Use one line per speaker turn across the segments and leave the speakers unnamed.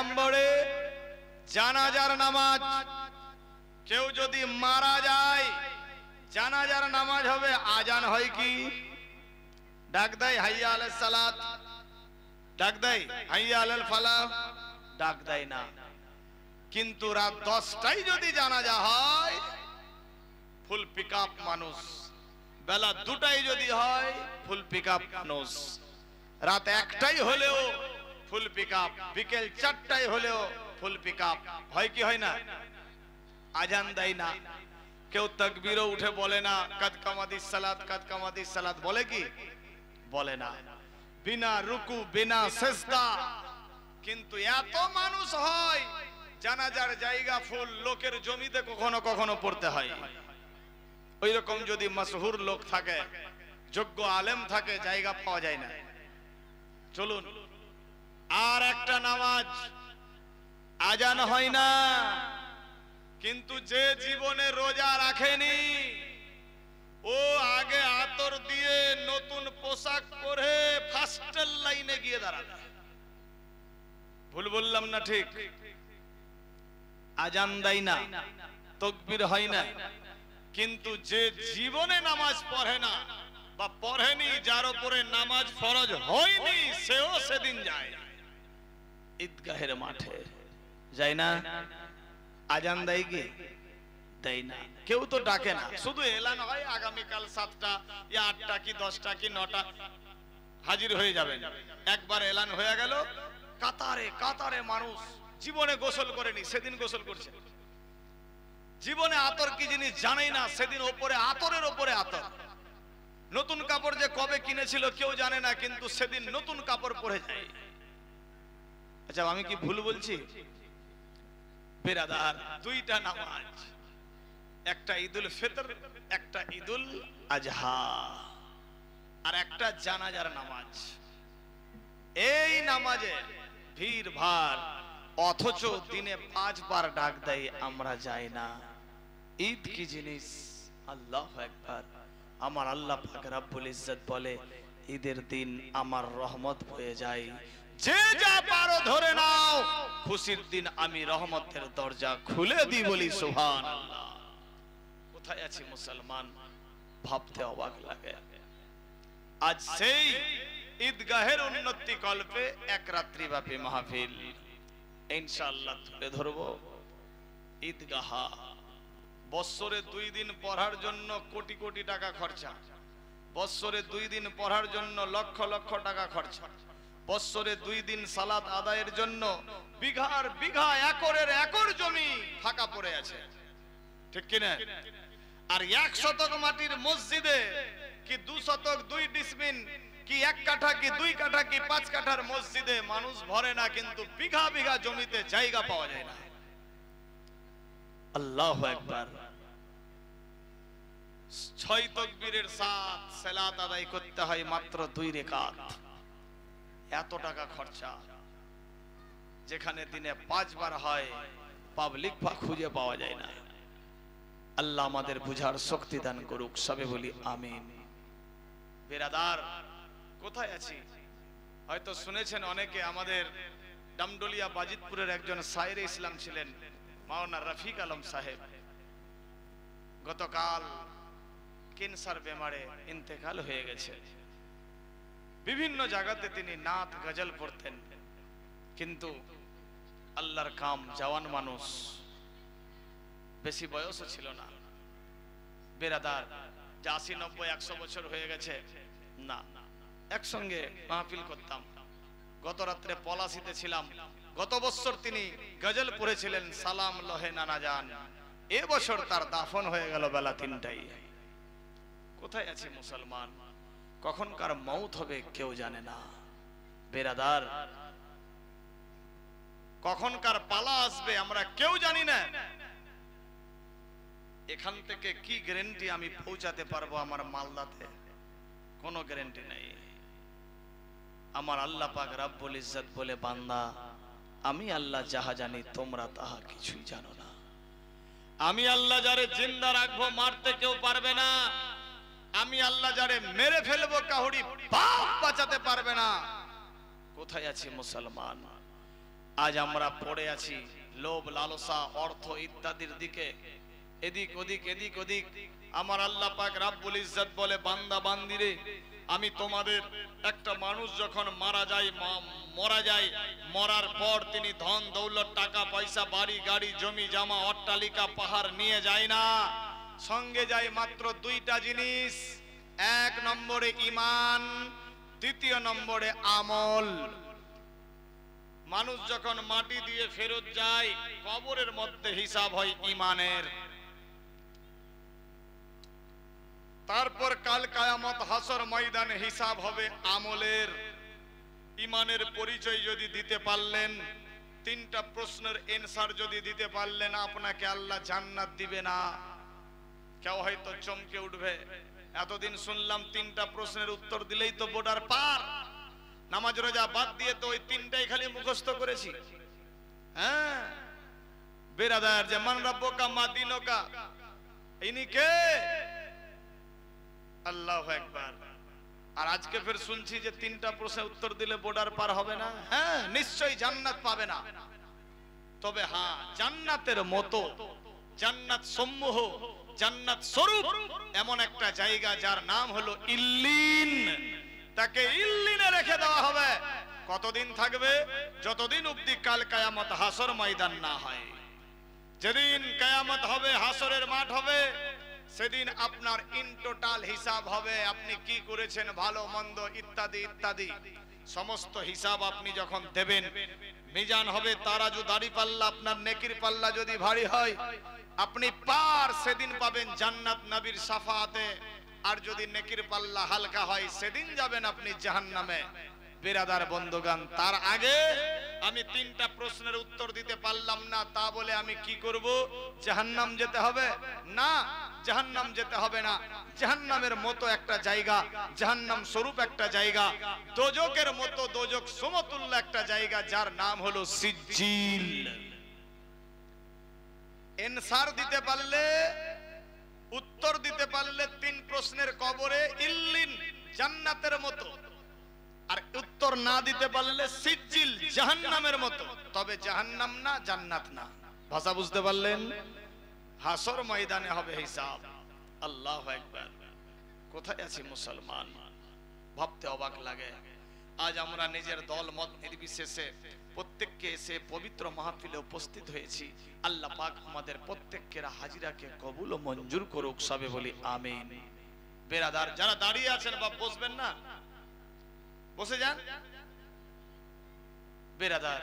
নম্বরে জানাজার নামাজ। কেউ যদি মারা যায় জানাজার নামাজ হবে, আজান হয় কি? ডাক দেয় হাইয়া আলাস সালাত, ডাক দেয় হাইয়া আলাল ফালাহ, ডাক দেয় না। কিন্তু রাত 10টায় যদি জানাজা হয় ফুল পিকআপ মানুষ, বেলা 2টায় যদি হয় ফুল পিকআপ মানুষ, রাত 1টায় হলেও ফুল পিকআপ, বিকেল 4টায় হলেও ফুল পিকআপ হয় কি হয় না? আজান দেয় না, কেউ তাকবীরও উঠে বলে না কাদ কামাদিস সালাত, কাদ কামাদিস সালাত বলে কি? বলে না, বিনা রুকু বিনা সিজদা। কিন্তু এত মানুষ হয় জানাজার জায়গা ফুল, লোকের জমিতে কখনো কখনো পড়তে হয়। ওই রকম যদি মাশহুর লোক থাকে, যোগ্য আলেম থাকে, জায়গা পাওয়া যায় না। চলুন আর একটা নামাজ, আজান হয় না, কিন্তু যে জীবনে রোজা রাখেনি ও আগে আতর দিয়ে নতুন পোশাক পরে ফার্স্টের লাইনে গিয়ে দাঁড়াবে। ভুল বললাম না ঠিক? আজান দেয় না, তাকবীর হয় না, কিন্তু যে জীবনে নামাজ পড়ে না বা পড়েনি, যার উপরে নামাজ ফরজ হয়নি, সেও সেদিন যায় ঈদগাহের মাঠে, যায় না? আজান দেয় কি? দেয় না। কেউ তো ডাকে না, শুধু এলান হয় আগামীকাল 7টা ইয়া 8টা কি 10টা কি 9টা হাজির হয়ে যাবেন। একবার এলান হয়ে গেল, কাতারে কাতারে মানুষ জীবনে গোসল করেনি, সেদিন গোসল করছে। জীবনে আতর কি জিনিস জানেই না, সেদিন ওপরে আতরের ওপরে আতর। নতুন কাপড় যে কবে কিনেছিল কেউ জানে না, কিন্তু সেদিন নতুন কাপড় পরে যায়। আচ্ছা আমি কি ভুল বলছি? বিরাদার, দুইটা নামাজ, একটা ঈদুল ফিতর, একটা ঈদুল আজহা, আর একটা জানাজার নামাজ। এই নামাজে ভিড় ভাড়, অথচ দিনে 5 বার ডাক দেয়, আমরা যাই না। ঈদ কি জিনিস! আল্লাহু আকবার। আমার আল্লাহ পাক রব্বুল ইজ্জত বলে, ঈদের দিন আমার রহমত হয়ে যায়, যে যা পারো ধরে নাও, খুশির দিন আমি রহমতের দরজা খুলে দিই। বলি সুবহানাল্লাহ। কোথায় আছি মুসলমান? ভাবতে অবাক লাগে। আজ সেই ঈদগাহের উন্নতি কল্পে এক রাত্রি ব্যাপী মাহফিল ইনশাআল্লাহ তুলে ধরব। ঈদগাহ বছরে 2 দিন পড়ার জন্য কোটি কোটি টাকা খরচা, বছরে 2 দিন পড়ার জন্য লক্ষ লক্ষ টাকা খরচা, বছরে 2 দিন সালাত আদায়ের জন্য বিঘার বিঘা, একরের একর জমি ফাঁকা পড়ে আছে, ঠিক কিনা? আর 1 শতক মাটির মসজিদে কি 2 শতক 2 ডিসমিন কি 1 কাঠা কি 2 কাঠা কি 5 কাঠার মসজিদে মানুষ ভরে না, কিন্তু বিঘা বিঘা জমিতে জায়গা পাওয়া যায় না। আল্লাহু আকবার। 6 তাকবীরের সাথ সালাত আদায় করতে হয় মাত্র 2 রাকাত। এত টাকা খরচা, যেখানে দিনে 5 বার হয় পাবলিক বা খুঁজে পাওয়া যায় না। আল্লাহ আমাদের বুঝার শক্তি দান করুক, সবে বলি আমিন। বিরাদার, কোথায় আছি? হয়তো শুনেছেন অনেকে, আমাদের ডামডলিয়া বাজিতপুরের একজন শায়েরে ইসলাম ছিলেন মাওলানা রফিক আলম সাহেব, গতকাল ক্যান্সার বেমারে ইন্তেকাল হয়ে গেছে। বিভিন্ন জায়গাতে তিনি নাত গজল পড়তেন, কিন্তু আল্লাহর কাম, জওয়ান মানুষ, বেশি বয়সও ছিল না। বেরাদার, 80, 90, 100 বছর হয়ে গেছে না, একসঙ্গে মাহফিল করতাম। গত রাত্রে পলাশিতে ছিলাম, গত বছর তিনি গজল পড়েছিলেন, সালাম লহে নানা জান। এ বছর তার দাফন হয়ে গেল বেলা 3টায়। কোথায় আছে মুসলমান? কখনকার মৌত হবে কেউ জানে না। বেরাদার, কখনকার পালা আসবে আমরা কেউ জানি না। এখান থেকে কি গ্যারান্টি আমি পৌঁছাতে পারবো আমার মালদাতে? কোনো গ্যারান্টি নেই। আমার আল্লাহ পাক রব্বুল ইজ্জত বলে, বান্দা আমি আল্লাহ যাহা জানি তোমরা তাহা কিছুই জানো না। আমি আল্লাহ যারে জিন্দা রাখবো মারতে কেউ পারবে না। আমি আল্লাহ যারে মেরে ফেলবো কাহুরি বাপ বাঁচাতে পারবে না। কোথায় আছি মুসলমান? আজ আমরা পড়ে আছি লোভ লালসা অর্থ ইত্যাদির দিকে, এদিক ওদিক এদিক ওদিক। আমার আল্লাহ পাক রাব্বুল ইজ্জত বলে, বান্দা বান্দিরে, আমি তোমাদের একটা মানুষ যখন মারা যায়, মরার পর তিনি ধন দৌলত টাকা পয়সা বাড়ি গাড়ি জমি জামা অট্টালিকা পাহাড় নিয়ে যায় না, সঙ্গে যায় মাত্র দুইটা জিনিস। এক নম্বরে ঈমান, দ্বিতীয় নম্বরে আমল। মানুষ যখন মাটি দিয়ে ফেরত যায়, কবরের মধ্যে হিসাব হয় ঈমানের। তারপর কাল কিয়ামত হাসর ময়দানে হিসাব হবে আমলের। ঈমানের পরিচয় যদি দিতে পারলেন, তিনটা প্রশ্নের অ্যানসার যদি দিতে পারলেন, আপনাকে আল্লাহ জান্নাত দিবে না। কেউ হয়তো চমকে উঠবে, এতদিন শুনলাম তিনটা প্রশ্নের উত্তর দিলেই তো বর্ডার পার, নামাজ রোজা বাদ দিয়ে তো ওই তিনটাই খালি মুখস্থ করেছি। হ্যাঁ বেরাদার, যে মান রাব্বুকা মা দীনুকা, ইনি কে? আল্লাহু আকবার। আর আজকে ফের শুনছি যে তিনটা প্রশ্নের উত্তর দিলে বর্ডার পার হবে না। হ্যাঁ নিশ্চয়ই জান্নাত পাবে না, তবে হ্যাঁ জান্নাতের মতো, জান্নাত সমূহ, জান্নাত স্বরূপ এমন একটা জায়গা যার নাম হলো ইল্লিন, তাকে ইল্লিনে রেখে দেওয়া হবে। কতদিন থাকবে? যতদিন অবধি কাল কিয়ামত হাসর ময়দান না হয়। যেদিন কিয়ামত হবে, হাসরের মাঠ হবে, সেদিন আপনার ইন টোটাল হিসাব হবে। আপনি কি করেছেন, ভালো মন্দ ইত্যাদি ইত্যাদি সমস্ত হিসাব আপনি যখন দেবেন, মিজান হবে, তারাজু দাড়ি পাল্লা, আপনার নেকির পাল্লা যদি ভারী হয় আপনি পার সেদিন পাবেন জান্নাত নবীর শাফাআতে, আর যদি নেকির পাল্লা হালকা হয় সেদিন যাবেন আপনি জাহান্নামে। বিরাদার বন্ধুগণ, তার আগে আমি তিনটা প্রশ্নের উত্তর দিতে পারলাম না, তা বলে আমি কি করব? জাহান্নাম যেতে হবে না, জাহান্নাম যেতে হবে না। জাহান্নামের মতো একটা জায়গা, জাহান্নাম স্বরূপ একটা জায়গা, দোজকের মতো দোজক সমতুল্য একটা জায়গা, যার নাম হলো সিজ্জিল। এনসার দিতে পারলে, উত্তর দিতে পারলে তিন প্রশ্নের কবরে ইল্লিন জান্নাতের মতো, আর উত্তর না দিতে পারলে সিজ্জিল জাহান্নামের মতো। তবে জাহান্নাম না, জান্নাত না। ভাষা বুঝতে পারলেন? হাসর ময়দানে হবে হিসাব। আল্লাহু আকবার। কোথায় আছি মুসলমান? ভাবতে অবাক লাগে। আজ আমরা নিজের দল মত নির্বিশেষে প্রত্যেককে এসে পবিত্র মাহফিলে উপস্থিত হয়েছি। আল্লাহ পাক আমাদের প্রত্যেকের হাজিরাকে কবুল ও মঞ্জুর করুক, সবে বলি আমিন। বেরাদার, যারা দাঁড়িয়ে আছেন বা বসবেন না, বসে যান। বেরাদার,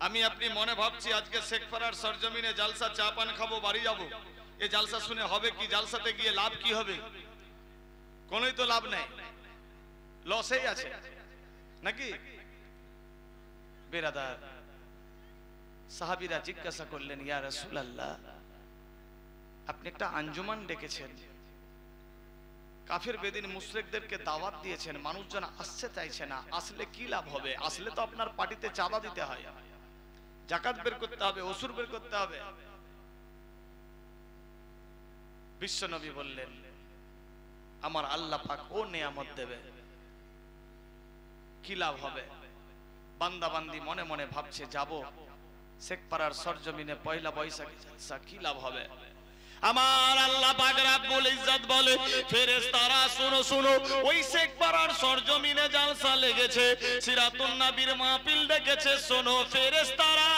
আমি আপনি মনে ভাবছি আজকে শেখপাড়ার সরজমিনে জালসা, চা পান খাবো, বাড়ি যাবো। এই জালসা শুনে হবে কি? জালসাতে গিয়ে লাভ কি হবে? কোনোই তো লাভ নেই, লসেই আছে নাকি? বেরাদার, সাহাবীরা জিজ্ঞাসা করলেন, ইয়া রাসূলুল্লাহ, আপনি একটা আঞ্জুমান ডেকেছেন, কাফের বেদিন মুশরিকদেরকে দাওয়াত দিয়েছেন, মানুষজন আসতে চাইছে না, আসলে কি লাভ হবে? আসলে তো আপনার পার্টিতে চাঁদা দিতে হয়, যাকাত বের করতে হবে, ওসুর বের করতে হবে। বিশ্বনবী বললেন, আমার আল্লাহ পাক ও নিয়ামত দেবে, কি লাভ হবে? বান্দা বান্দি মনে মনে ভাবছে, যাব শেখপাড়ার সরজমিনে পয়লা বৈশাখী জালসা, কি লাভ হবে? আমার আল্লাহ পাক রব্বুল ইজ্জত বলে, ফেরেশতারা শুনো শুনো, ওই শেখপাড়ার সরজমিনে জালসা লেগেছে, সিরাতুন নবীর মাহফিল ডেকেছে, শোনো ফেরেশতারা,